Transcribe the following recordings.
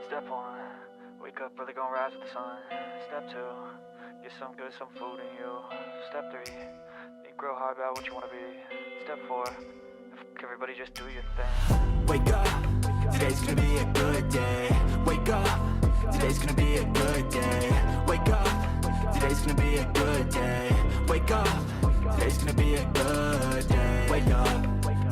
Step 1, wake up early, gonna rise with the sun. Step 2, get some good, some food in you. Step 3, think real hard about what you wanna be. Step 4, everybody just do your thing. Wake up, today's gonna be a good day. Wake up, today's gonna be a good day. Wake up, today's gonna be a good day. Wake up, today's gonna be a good day. Wake up,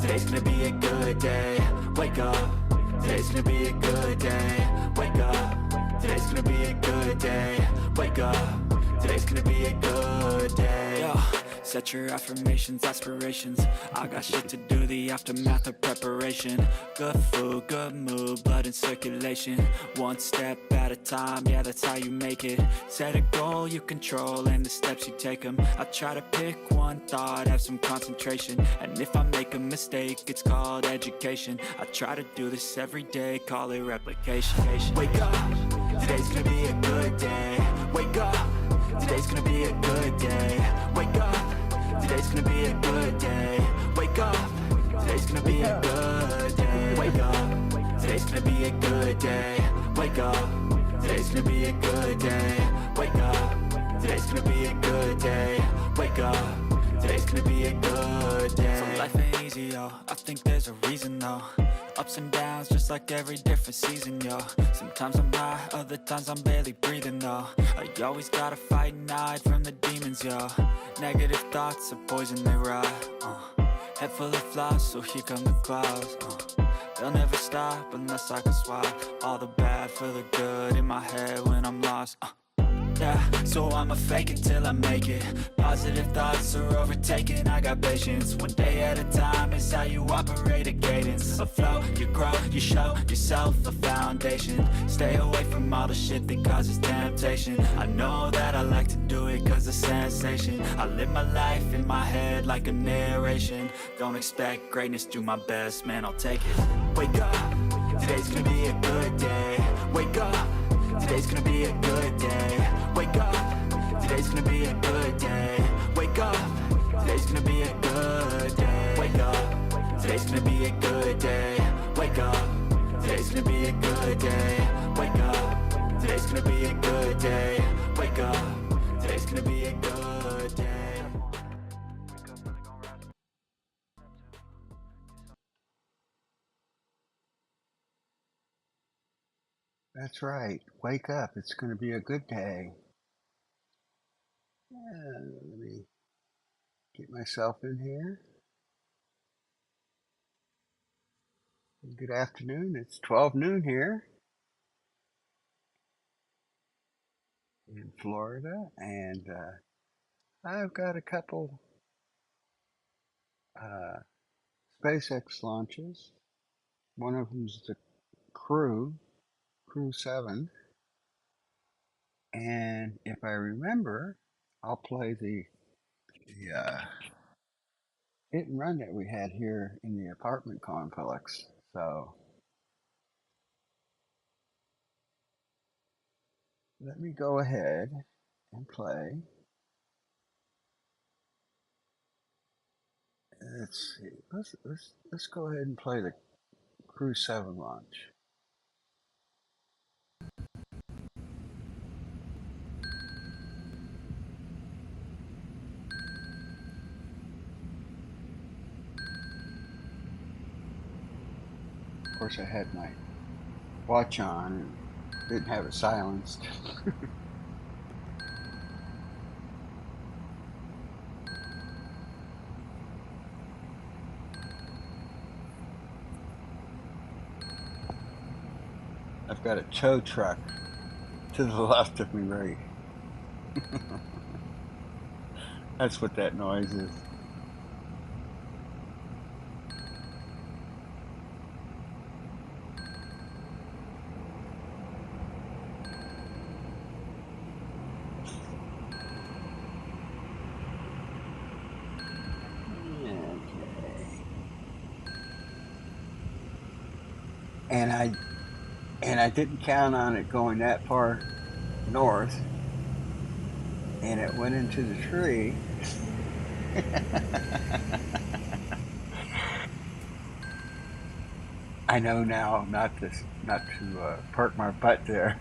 today's gonna be a good day. Wake up, today's gonna be a good day. Wake up, today's gonna be a good day. Wake up, today's gonna be a good day. Yo, set your affirmations, aspirations. I got shit to do, the aftermath of preparation. Good food, good mood, blood in circulation. One step at a time, yeah, that's how you make it. Set a goal you control and the steps you take them. I try to pick one thought, have some concentration. And if I make a mistake, it's called education. I try to do this every day, call it replication. Wake up, today's gonna be a good day. Wake up, today's gonna be a good day. Wake up, today's gonna be a good day. Wake up, today's gonna be a good day. Wake up, today's gonna be a good day. Wake up, today's gonna be a good day. Wake up, today's gonna be a good day. Wake up, today's gonna be a good day. So life ain't easy, yo, I think there's a reason though. Ups and downs, just like every different season, yo. Sometimes I'm high, other times I'm barely breathing, though. I always gotta fight and hide from the demons, yo. Negative thoughts are poison, they rot. Head full of flies, so here come the clouds. They'll never stop unless I can swap all the bad for the good in my head when I'm lost. Yeah, so I'ma fake it till I make it. Positive thoughts are overtaken, I got patience. One day at a time is how you operate a cadence. A flow, you grow, you show yourself a foundation. Stay away from all the shit that causes temptation. I know that I like to do it cause it's sensation. I live my life in my head like a narration. Don't expect greatness, do my best, man, I'll take it. Wake up, today's gonna be a good day. Wake up, today's gonna be a good day. Wake up, today's gonna be a good day. Wake up, today's gonna be a good day. Wake up, today's gonna be a good day. Wake up, today's gonna be a good day. Wake up, today's gonna be a good day. Wake up, today's gonna be a good day. That's right. Wake up. It's going to be a good day. Let me get myself in here. Good afternoon. It's 12 noon here in Florida, and I've got a couple SpaceX launches. One of them's the Crew 7, and if I remember, I'll play the hit and run that we had here in the apartment complex. So let me go ahead and play. Let's see. Let's go ahead and play the Crew 7 launch. Of course, I had my watch on and didn't have it silenced. I've got a tow truck to the left of me, right? That's what that noise is. And I didn't count on it going that far north, and it went into the tree. I know now not to park my butt there.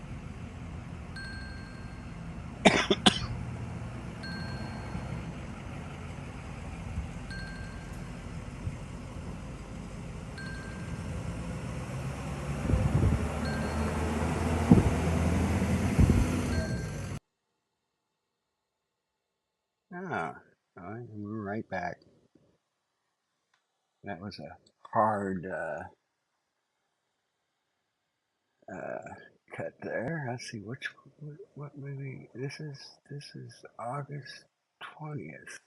Ah, all right, and we're right back. That was a hard uh, cut there. Let's see what movie this is. This is August 20th.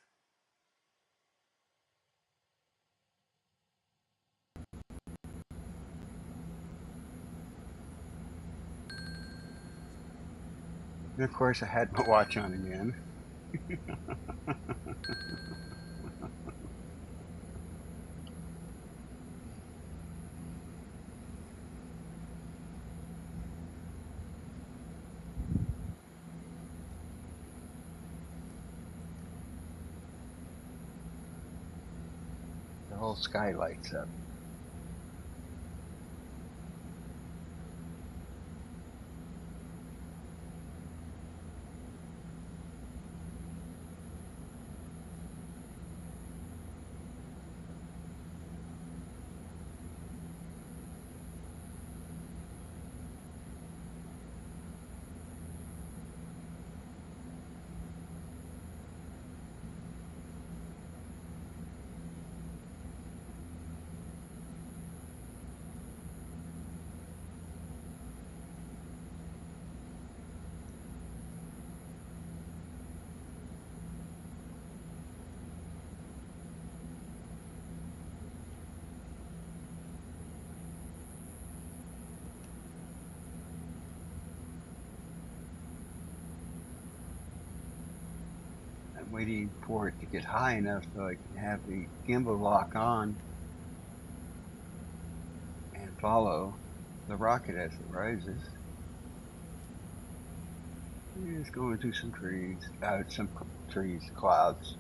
And of course, I had my watch on again. The whole sky lights up. I'm waiting for it to get high enough so I can have the gimbal lock on and follow the rocket as it rises. It's going through some trees, clouds.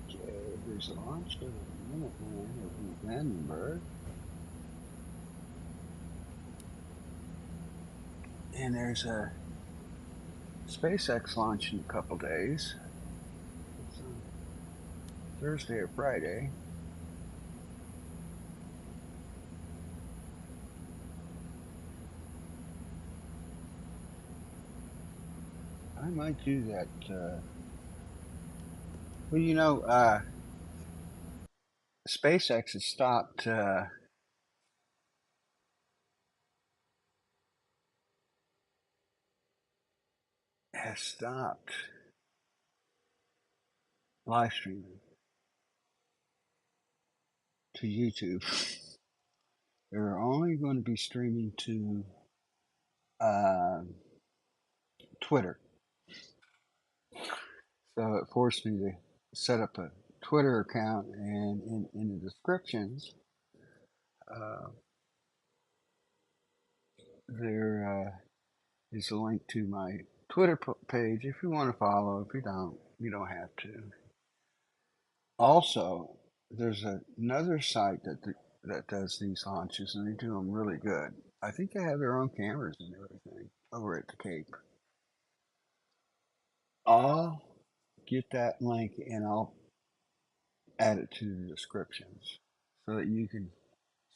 Okay, there's a launch of the Minuteman over Vandenberg. And there's a SpaceX launch in a couple days. It's on Thursday or Friday. I might do that. Well, SpaceX has stopped live streaming to YouTube. They're only going to be streaming to uh, Twitter. So it forced me to set up a Twitter account, and in the descriptions, uh, there is a link to my Twitter page if you want to follow. If you don't have to. Also, there's another site that does these launches, and they do them really good. I think they have their own cameras and everything over at the Cape. I'll get that link and I'll add it to the descriptions so that you can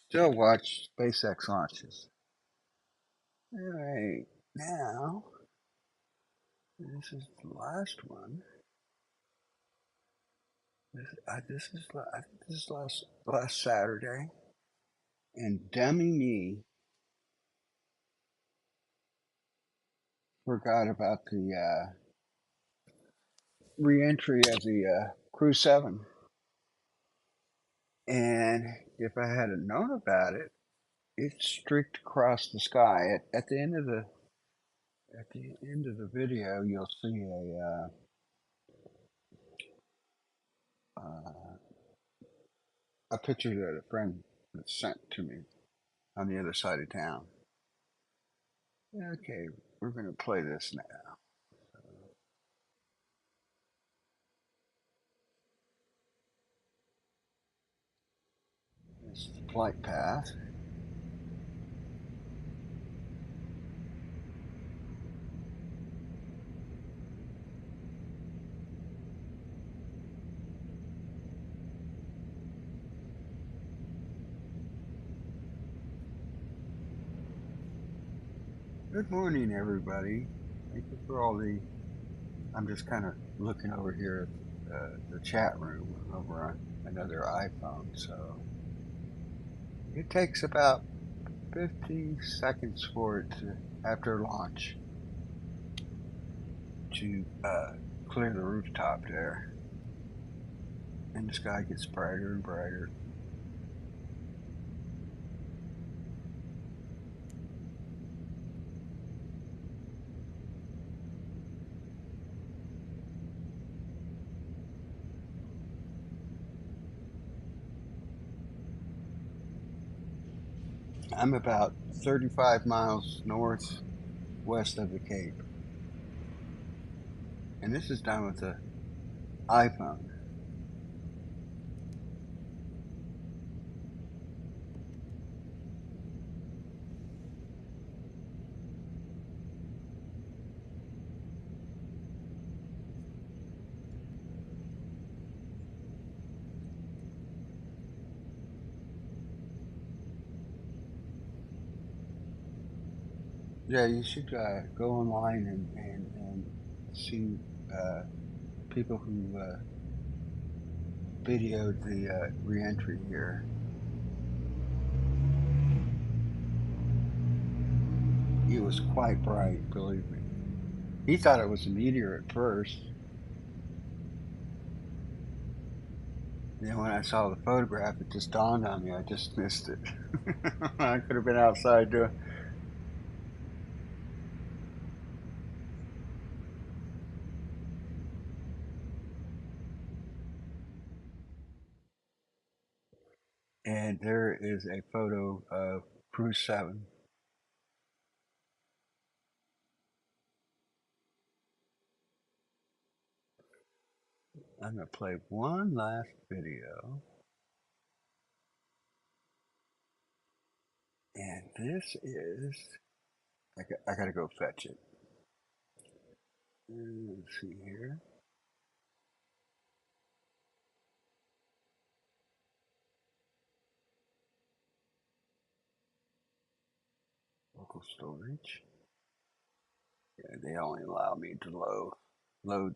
still watch SpaceX launches. All right, now this is the last one. I think this is last Saturday, and dummy me forgot about the re-entry of the Crew 7. And if I had known about it, it streaked across the sky. At the end of the video, you'll see a picture that a friend sent to me on the other side of town. Okay, we're going to play this now. This is the flight path. Good morning, everybody. Thank you for all the. I'm just kind of looking over here at the chat room over on another iPhone. So it takes about 50 seconds for it to, after launch, to clear the rooftop there. And the sky gets brighter and brighter. I'm about 35 miles northwest of the Cape. And this is done with the iPhone. Yeah, you should go online and see people who videoed the reentry here. It was quite bright, believe me. He thought it was a meteor at first. Then when I saw the photograph, it just dawned on me. I just missed it. I could have been outside doing. And there is a photo of Cruise 7. I'm going to play one last video. And this is. I got to go fetch it. Let's see here. Local storage. Yeah, they only allow me to load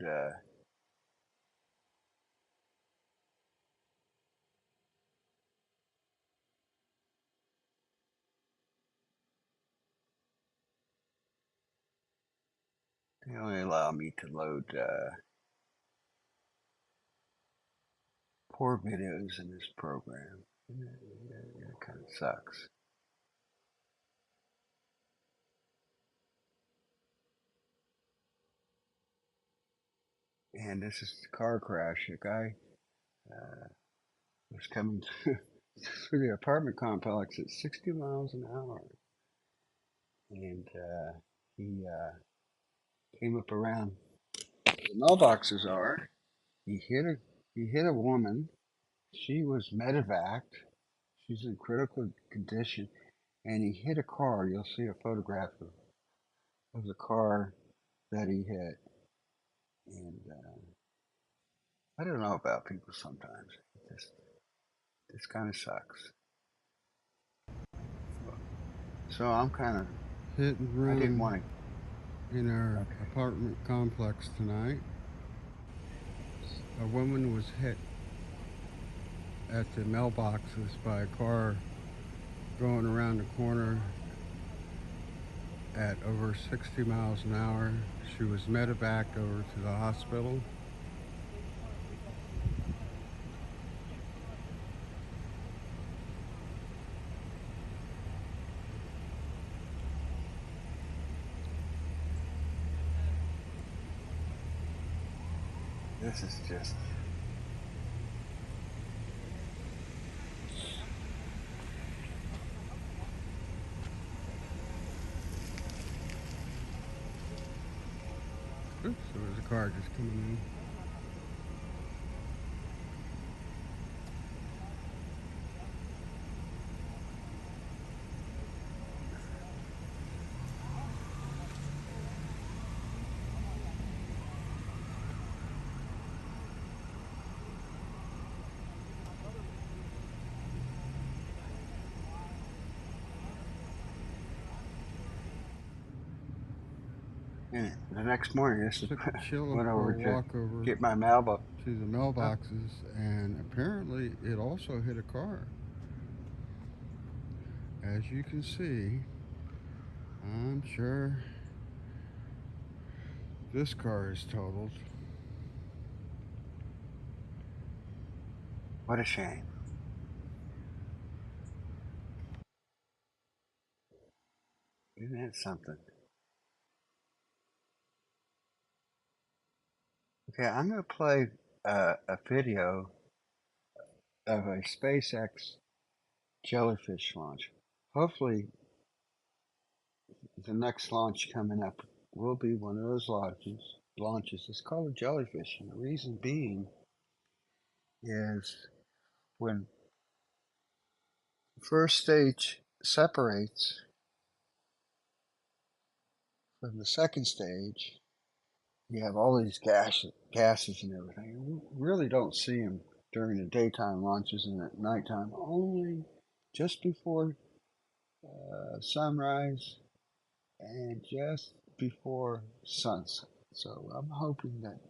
they only allow me to load 4 videos in this program. It kind of sucks. And this is the car crash. A guy was coming through the apartment complex at 60 miles an hour. And he came up around where the mailboxes are. He hit a woman. She was medevaced. She's in critical condition. And he hit a car. You'll see a photograph of the car that he hit. And I don't know about people sometimes. This kind of sucks. So I'm kind of. Hit and I didn't run want in our apartment complex tonight. A woman was hit at the mailboxes by a car going around the corner at over 60 miles an hour. She was medevaced over to the hospital. This is just. Oops, there was a car just coming in. And the next morning, this is Took Sheila went for over a to walk over get my mailbox. to the mailboxes, and apparently it also hit a car. As you can see, I'm sure this car is totaled. What a shame. Isn't that something? Okay, I'm going to play a video of a SpaceX jellyfish launch. Hopefully, the next launch coming up will be one of those launches. It's called a jellyfish, and the reason being is when the first stage separates from the second stage, you have all these gases and everything. You really don't see them during the daytime launches and at nighttime, only just before sunrise and just before sunset. So I'm hoping that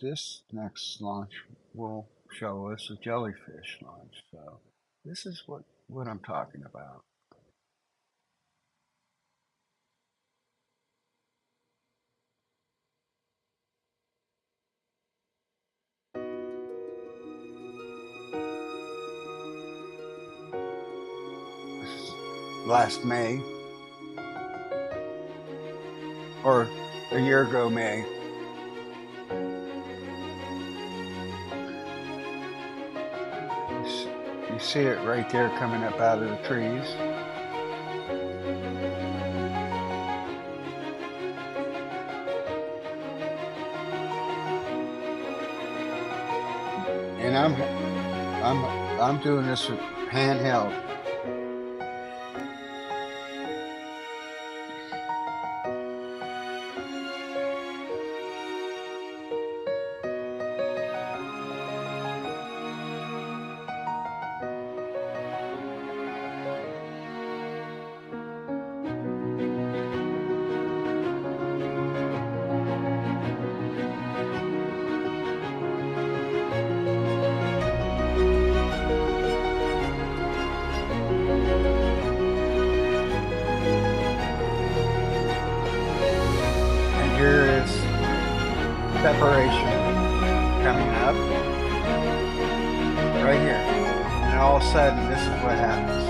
this next launch will show us a jellyfish launch. So this is what I'm talking about. Last May, or a year ago May. You see it right there coming up out of the trees. And I'm doing this with handheld. Here is separation coming up right here, and all of a sudden this is what happens.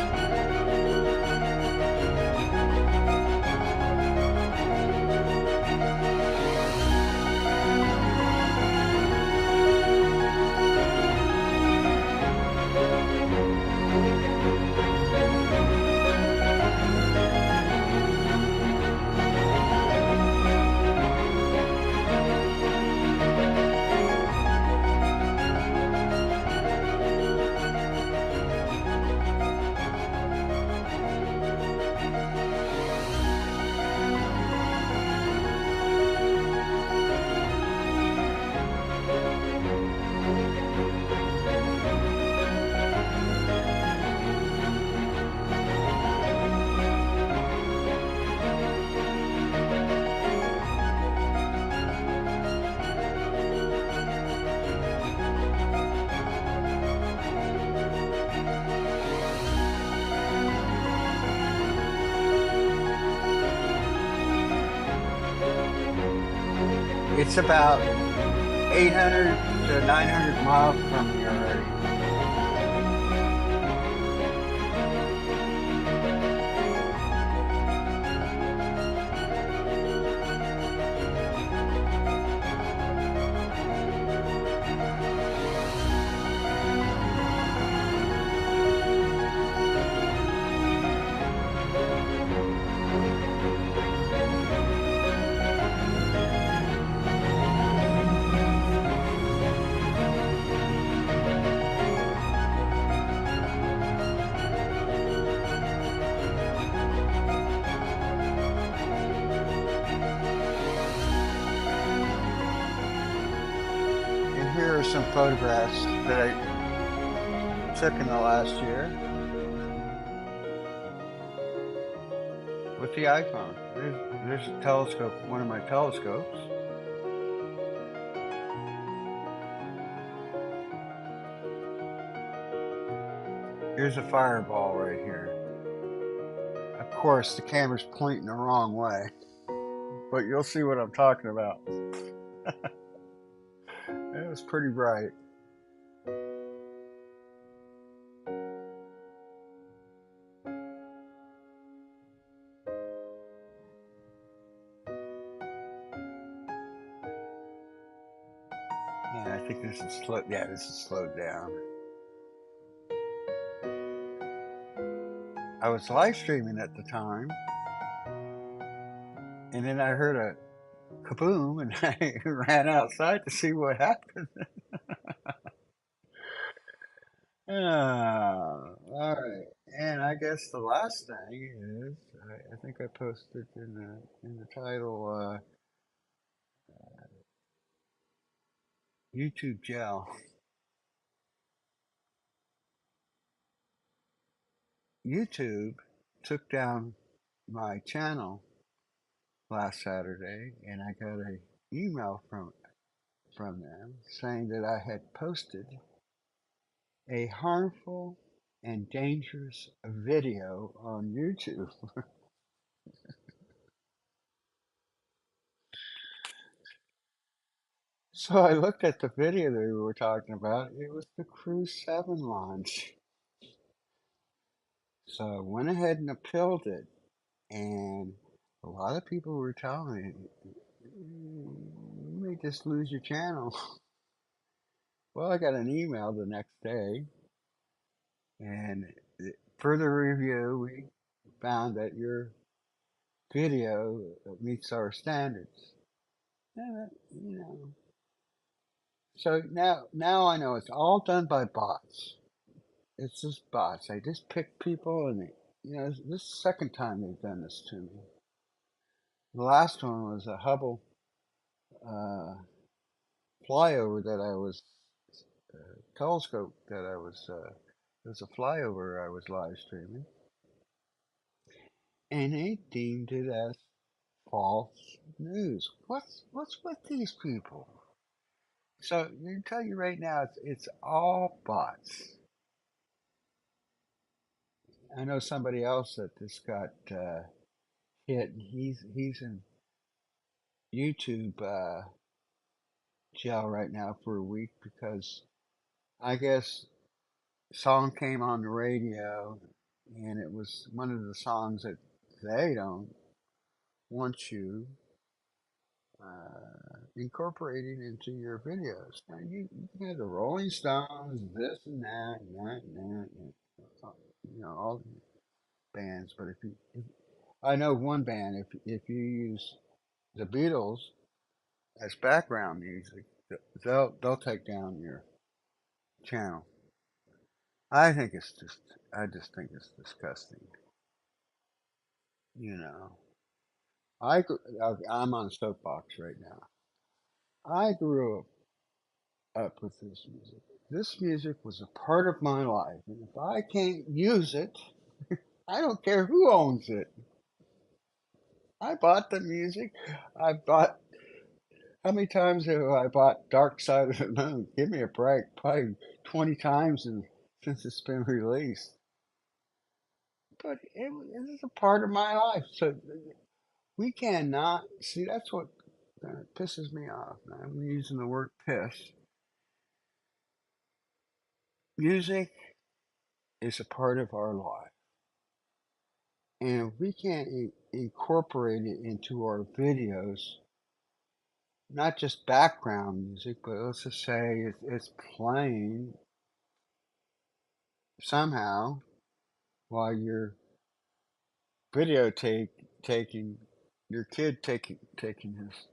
It's about 800 to 900 miles from here already. here are some photographs that I took in the last year with the iPhone. There's a telescope, one of my telescopes. Here's a fireball right here. Of course, the camera's pointing the wrong way, but you'll see what I'm talking about. It was pretty bright. Yeah, I think this is slow. Yeah, this is slowed down. I was live streaming at the time, and then I heard a kaboom, and I ran outside to see what happened. All right. And I guess the last thing is, I think I posted in the title, YouTube gel. YouTube took down my channel last Saturday, and I got an email from them saying that I had posted a harmful and dangerous video on YouTube. So I looked at the video that we were talking about. It was the Crew 7 launch. So I went ahead and appealed it, and a lot of people were telling me, you may just lose your channel. Well, I got an email the next day, and further review, we found that your video meets our standards. You know. So now I know it's all done by bots. It's just bots. They just pick people, and this is the second time they've done this to me. The last one was a Hubble flyover that I was telescope that I was. It was a flyover I was live streaming, and they deemed it as false news. What's with these people? So I can tell you right now, it's all bots. I know somebody else that just got hit. He's in YouTube jail right now for a week because I guess song came on the radio, and it was one of the songs that they don't want you incorporating into your videos. Now you had the Rolling Stones, this and that, and that, and that, and, all bands. But if I know one band, if you use the Beatles as background music, they'll take down your channel. I just think it's disgusting. You know, I'm on a soapbox right now. I grew up with this music. This music was a part of my life, and if I can't use it, I don't care who owns it. I bought the music. I bought. How many times have I bought Dark Side of the Moon? Give me a break. Probably 20 times since it's been released. But it is a part of my life. So we cannot see. That's what pisses me off. I'm using the word piss. Music is a part of our life, and if we can't incorporate it into our videos, not just background music, but let's just say it's playing somehow while you're taking your kid taking his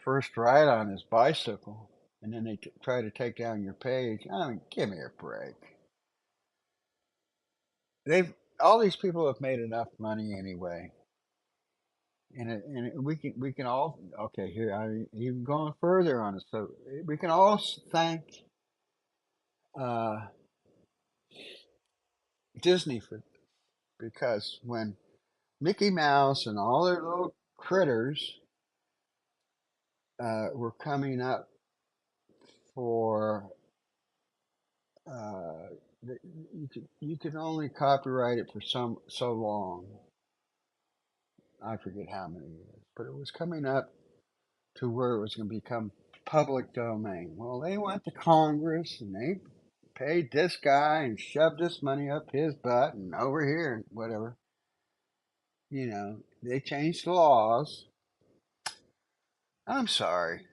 first ride on his bicycle, and then they try to take down your page. I mean, give me a break. They've all these people have made enough money anyway. we can all okay here. I even going further on it. So we can all thank uh, Disney for because when Mickey Mouse and all their little critters were coming up for uh, you could only copyright it for so long. I forget how many years, but it was coming up to where it was going to become public domain. Well, they went to Congress and they paid this guy and shoved this money up his butt and over here and whatever. They changed the laws. I'm sorry.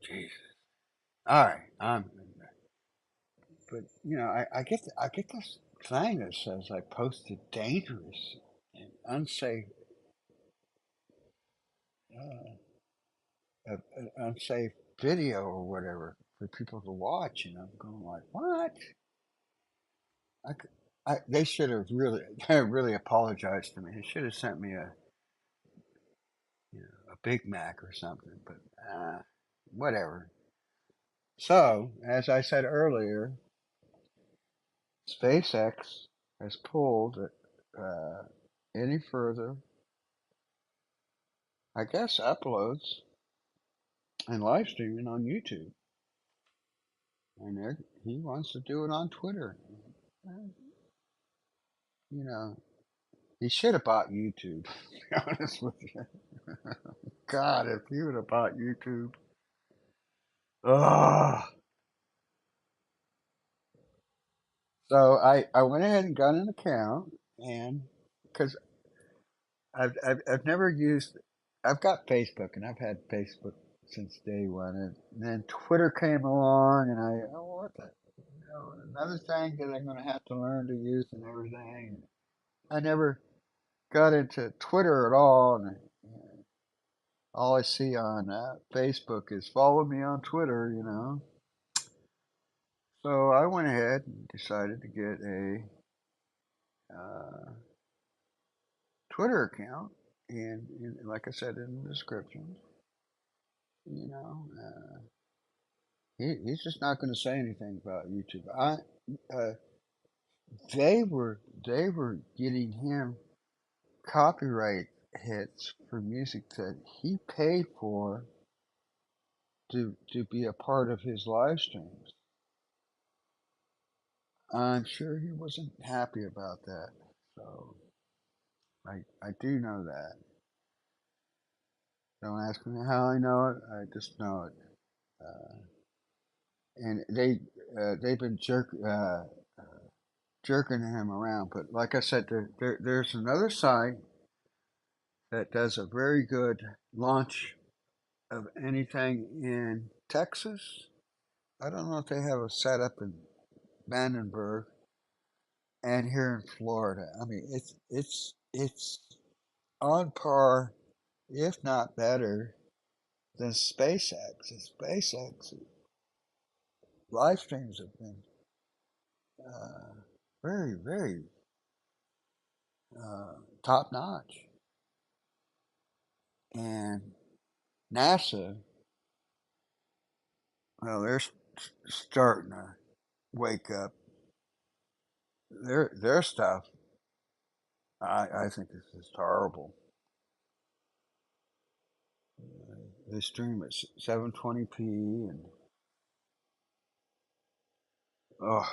Jeez. All right. But I get this thing that says I posted dangerous and unsafe, unsafe video or whatever for people to watch, and I'm going like, what? I, they should have really, really apologized to me. They should have sent me a Big Mac or something. But whatever. So, as I said earlier, SpaceX has pulled uh, any further, I guess, uploads and live streaming on YouTube, and he wants to do it on Twitter. Uh, You know, he should have bought YouTube. To be honest with you, God, if he would have bought YouTube, ugh. So I went ahead and got an account, and because I've never used, I've got Facebook, and I've had Facebook since day one, and then Twitter came along, and what the, another thing that I'm going to have to learn to use and everything. I never got into Twitter at all, and all I see on Facebook is follow me on Twitter. So I went ahead and decided to get a uh, Twitter account, and like I said in the description, you know, he's just not going to say anything about YouTube. Uh, they were getting him copyright hits for music that he paid for to be a part of his live streams. I'm sure he wasn't happy about that. So I do know that. Don't ask me how I know it. I just know it. Uh, and they've been jerking him around. But like I said, there's another site that does a very good launch of anything in Texas. I don't know if they have a setup in Vandenberg and here in Florida. I mean, it's on par, if not better, than SpaceX. And SpaceX live streams have been uh, very, very top notch. And NASA, well, they're starting to wake up. Their stuff, I think this is horrible. They stream at 720p, and oh,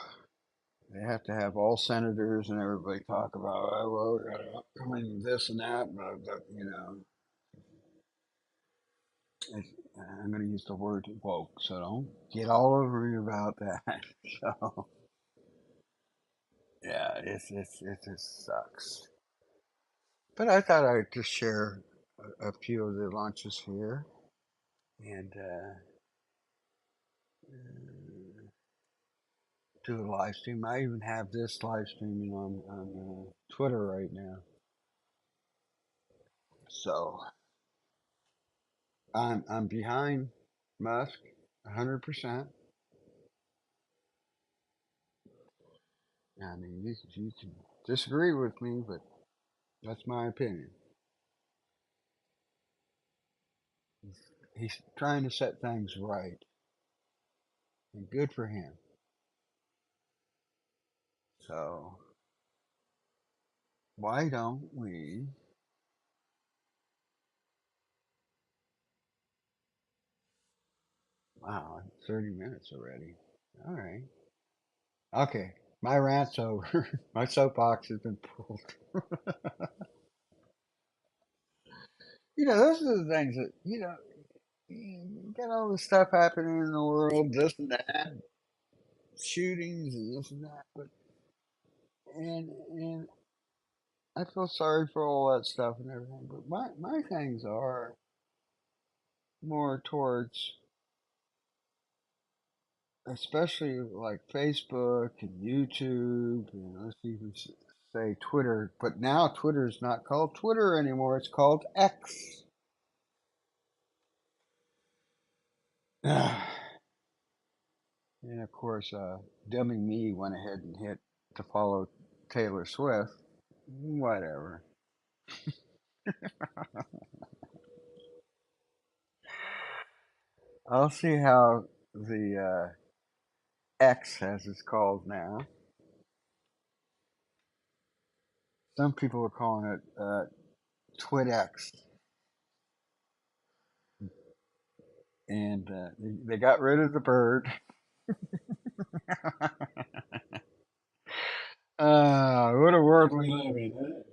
they have to have all senators and everybody talk about, oh, well, we got to mean this and that, but I'm going to use the word woke, so don't get all over me about that. So yeah, it just sucks. But I thought I'd just share a few of the launches here and do a live stream. I even have this live streaming on Twitter right now. So I'm behind Musk 100%. I mean, you can disagree with me, but that's my opinion. he's trying to set things right, and good for him. So why don't we? Wow, 30 minutes already. All right. Okay, my rant's over. My soapbox has been pulled. Those are the things that you got all this stuff happening in the world, this and that, shootings and this and that, but and I feel sorry for all that stuff and everything. But my things are more towards, especially like Facebook and YouTube, and let's even say Twitter. But now Twitter is not called Twitter anymore; it's called X. And of course, dummy me went ahead and hit to follow Taylor Swift. Whatever. I'll see how the X, as it's called now. Some people are calling it TwitX, and they got rid of the bird. What a world we live in.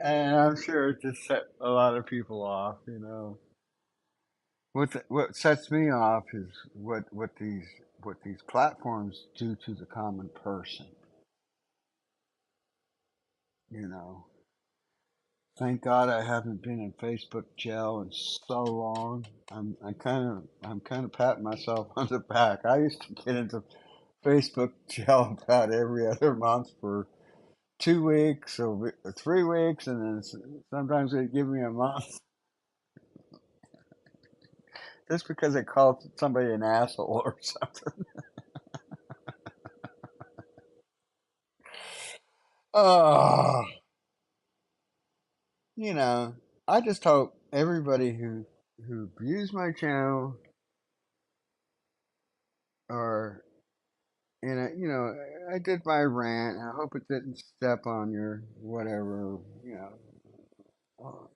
And I'm sure it just set a lot of people off. What sets me off is what these platforms do to the common person. You know, thank God I haven't been in Facebook jail in so long. I'm kind of patting myself on the back. I used to get into Facebook jail about every other month for 2 weeks or 3 weeks, and then sometimes they give me a month just because they called somebody an asshole or something. Oh, you know, I just hope everybody who views my channel or I did my rant. I hope it didn't step on your whatever. I'll,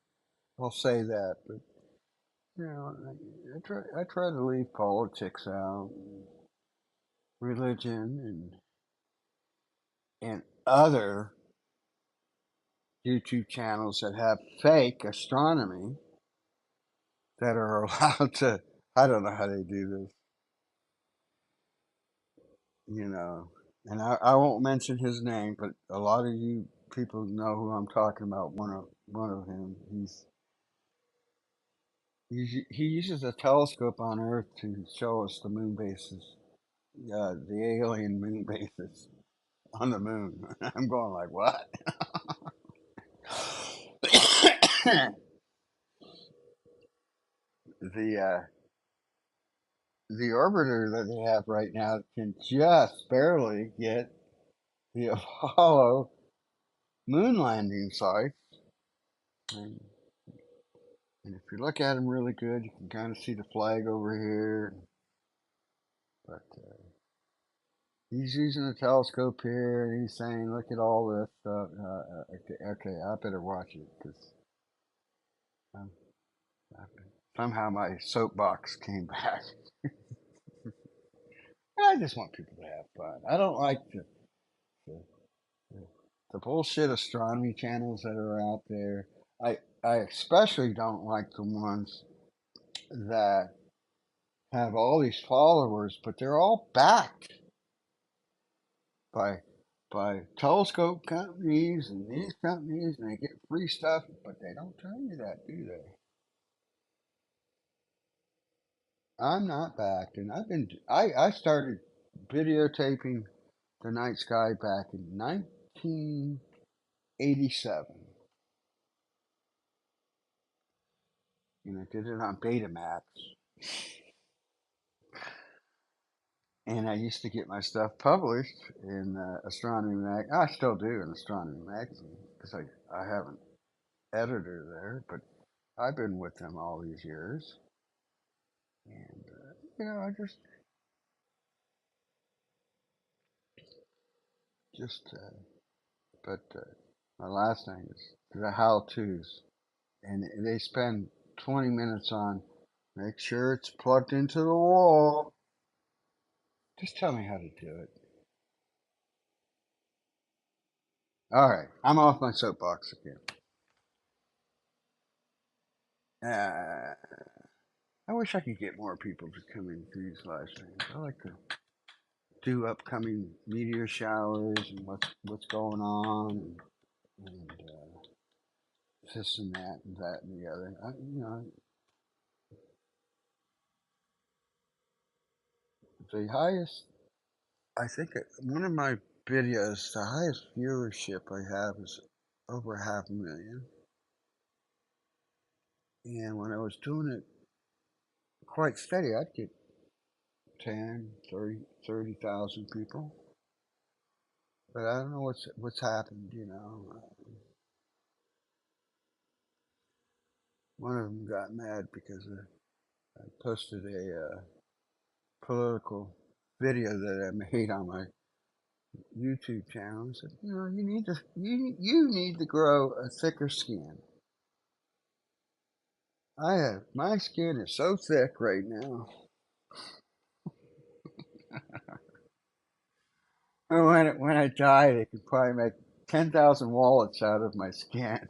I'll say that, but I try to leave politics out, religion, and other YouTube channels that have fake astronomy that are allowed to. I don't know how they do this, you know. And I won't mention his name, but a lot of you people know who I'm talking about. One of him. He uses a telescope on Earth to show us the moon bases, the alien moon bases on the moon. I'm going like, what? the the orbiter that they have right now can just barely get the Apollo moon landing site. And, and if you look at them really good, you can kind of see the flag over here. But he's using a telescope here, and he's saying, "Look at all this stuff." Okay, I better watch it because um, somehow my soapbox came back. I just want people to have fun. I don't like the, the bullshit astronomy channels that are out there. I especially don't like the ones that have all these followers, but they're all backed by telescope companies and these companies, and they get free stuff, but they don't tell you that, do they? I'm not backed, and I started videotaping the night sky back in 1987, and I did it on Betamax. And I used to get my stuff published in Astronomy Mag. I still do in Astronomy Magazine because I have an editor there, but I've been with them all these years. I just, but my last thing is the how-tos, and they spend 20 minutes on make sure it's plugged into the wall. Just tell me how to do it. All right, I'm off my soapbox again. I wish I could get more people to come in to these live streams. I like to do upcoming meteor showers and what's going on, and this and that and the other. The highest, I think, one of my videos, the highest viewership I have is over 500,000. And when I was doing it quite steady, I'd get 10, 30,000 people. But I don't know what's happened. One of them got mad because I posted a political video that I made on my YouTube channel and said, you need to grow a thicker skin. My skin is so thick right now. And when I die, they could probably make 10,000 wallets out of my skin.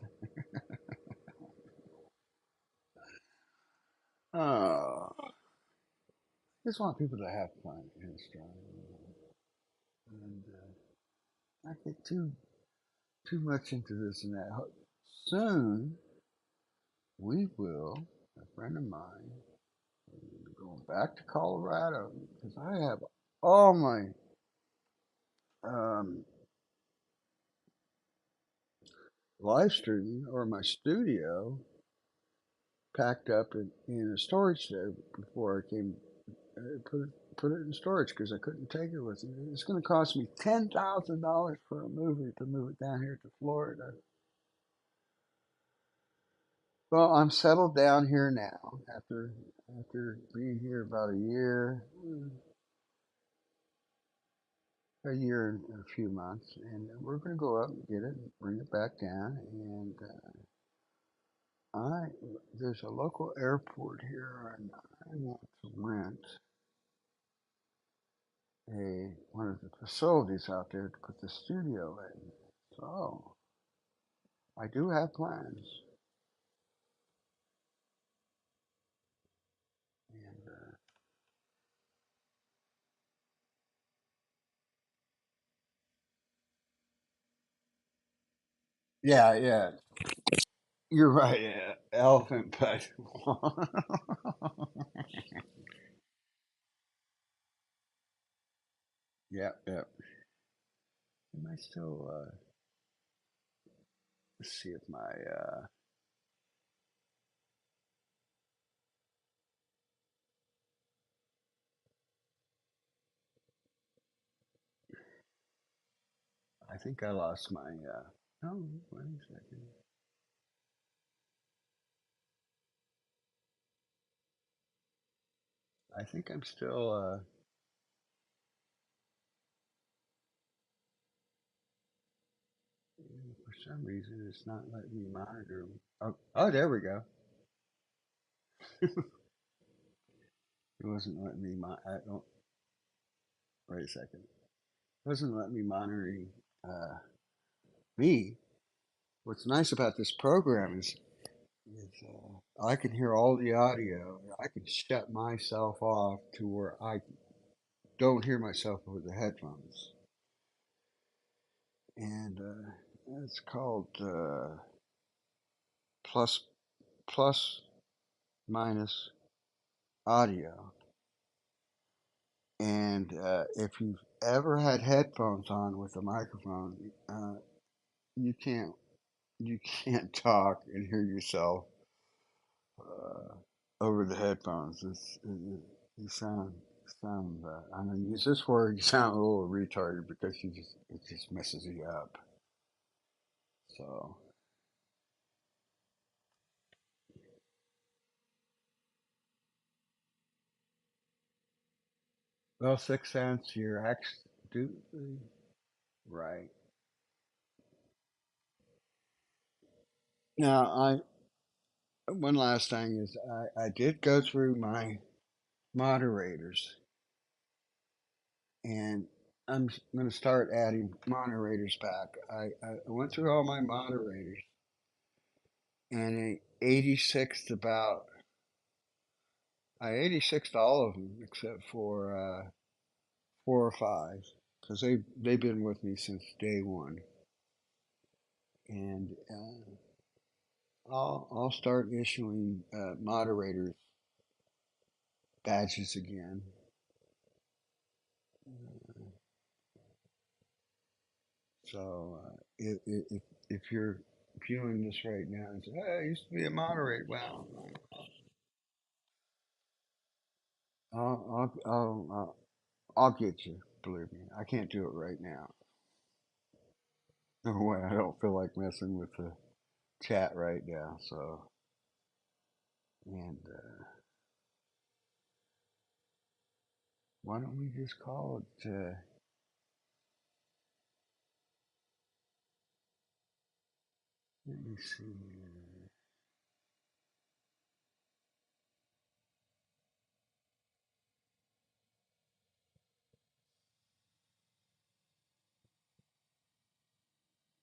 Oh, just want people to have fun in Australia. And I get too much into this and that. Soon we will. A friend of mine going back to Colorado because I have all my um, live streaming or my studio packed up in a storage there before I came put it in storage because I couldn't take it with me. It's going to cost me $10,000 for a movie to move it down here to Florida. Well, I'm settled down here now after being here about a year and a few months, and we're going to go up and get it and bring it back down. And I there's a local airport here, and I want to rent a one of the facilities out there to put the studio in. So I do have plans, and yeah, you're right. Yeah. Elephant pet. Yeah. Am I still? Let's see if my. I think I lost my. Oh, wait a second. I think I'm still. For some reason, it's not letting me monitor. Oh, there we go. It wasn't letting me. I don't. Wait a second. It wasn't letting me monitoring uh, me. What's nice about this program is I can hear all the audio. I can shut myself off to where I don't hear myself over the headphones, and it's called plus plus minus audio. And if you've ever had headphones on with a microphone, you can't you can't talk and hear yourself uh, over the headphones. You sound. I'm gonna use this word. You sound a little retarded because it just messes you up. So Well, 6 cents, you're absolutely right. Now, one last thing is I did go through my moderators, and I'm going to start adding moderators back. I went through all my moderators, and I 86th about I 86th all of them except for 4 or 5 because they've been with me since day one, and I'll start issuing moderators badges again. So if you're viewing this right now and say, "Hey, I used to be a moderator," well, I'll get you. Believe me, I can't do it right now. No way. I don't feel like messing with the chat right now. So and why don't we just call it? Let me see.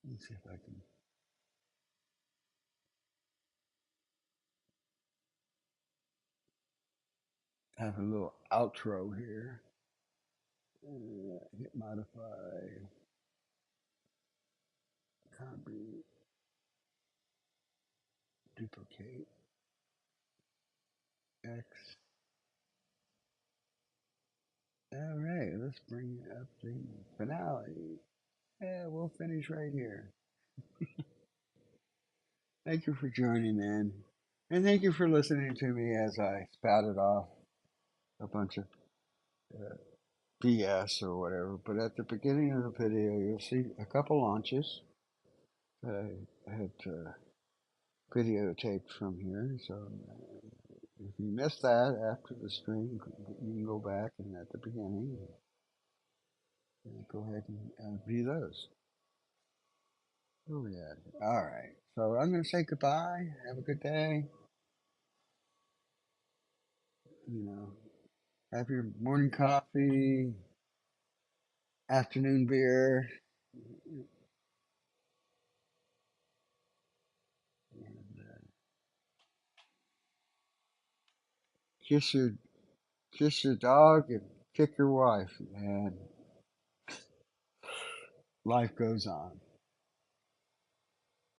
Let me see if I can have a little outro here. Hit modify, copy, duplicate, X. All right, let's bring up the finale. Yeah, we'll finish right here. Thank you for joining in. And thank you for listening to me as I spouted off a bunch of uh, BS or whatever. But at the beginning of the video, you'll see a couple launches that I had videotaped from here. So if you missed that after the stream, you can go back and at the beginning, go ahead and view those. Oh, yeah. All right. So I'm going to say goodbye. Have a good day. You know, have your morning coffee, afternoon beer, and kiss your kiss your dog and kick your wife, and life goes on.